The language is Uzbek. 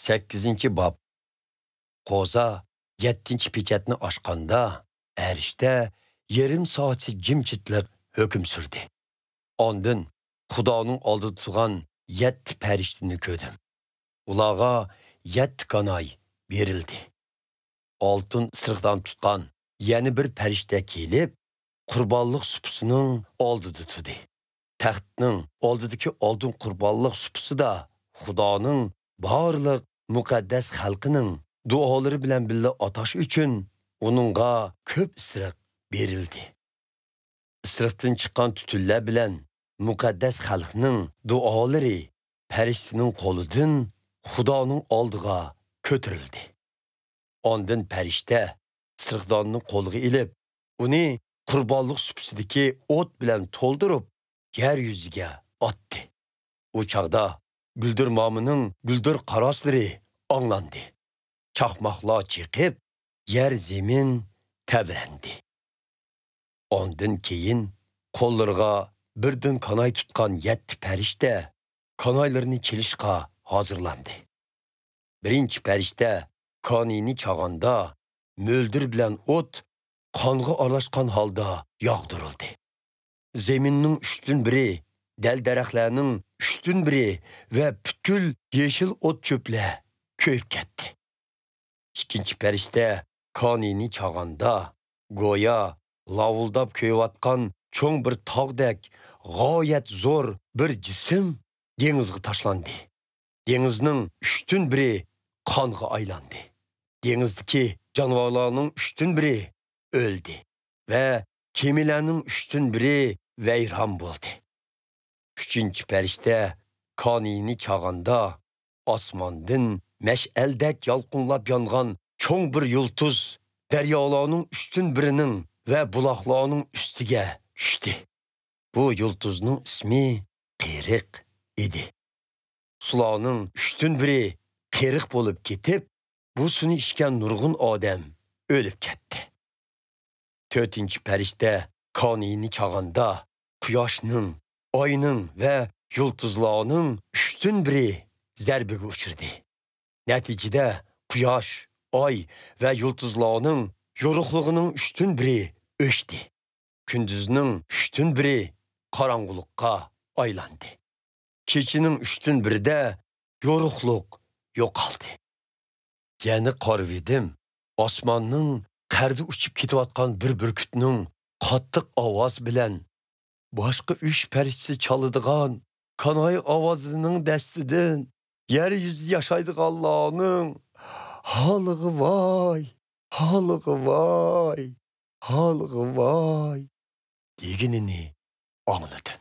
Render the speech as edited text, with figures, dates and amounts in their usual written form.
8. bab. Qoza 7. peketini açqanda, erişte yarım saatçi cimçitlik hüküm sürdü. Ondan Xudoning oldida turgan 7 perishtini ko'rdim. Ularga 7 kanay berildi. Oltin isiriqdan tutgan yana bir perishta kelib, qurbonlik supisining oldida turdi. Taxtning oldidagi oltin qurbonlik supisida Xudoning barliq muqaddas xalqining duolari bilan birga atash uchun uningga ko'p isiriq berildi. Isiriqdan chiqqan tutunlar bilan muqaddas xalqning duolari farishtaning qo'lidan Xudoning oldiga ko'tarildi. Ondan farishta isiriqdonni qo'lga ilib, uni qurbonlik supisidagi o't bilan to'ldirib, yer yuziga otdi. U chaqda guldir momining guldir qaroslari anglandi. Chaqmoqlar chiqib, yer zemin tavrandi. Ondan keyin qo'llarga birdan kanay tutgan 7 farishta kanaylarni chelishga hozirlandi. Birinchi farishta kanini chag'anda mo'ldir bilan o't qonga aralashgan holda yog'dirildi. Zeminning 3dan biri, dal daraxtlarning 3dan biri va butkul yeshil o't cho'plar ko'yib ketdi. İkinci farishta kanini chag'anda go'yo lavuldab ko'yayotgan cho'ng bir tog'dek g'oyat zo'r bir jism dengizga tashlandi. Dengizning 3dan biri qonga aylandi. Dengizdagi jonivorlarning 3dan biri o'ldi va kemilarning 3dan biri vayron bo'ldi. Uchinchi farishta kanini chag'anda osmondan mash'aldek yolqinlab yongan cho'ng bir yulduz daryolarning 3dan birining va buloqlarning ustiga tushdi. Bu yulduzning ismi Qeriq edi. Sularning 3dan biri qeriq bo'lib ketib, bu suni ichgan nurg'un odam o'lib ketdi. 4. farishta kanini chag'anda quyoshning, oyning va yulduzlarning 3dan biri zarbiga uchirdi. Natijada quyosh, oy va yulduzlarning yorug'ligining 3dan biri o'chdi. Kunduzning 3dan biri qorong'ulikqa aylandi. Kechining 3dan birida yorug'lik yo'qoldi. Yana qarvidim, osmonning qarda uchib ketayotgan bir burkutning qattiq ovoz bilan boshqa 3 farishta chaladigan kanay ovozining dastidan yer yuzida yashaydiganlarning halig'i voy, halig'i voy, halig'i voy deganini angladim.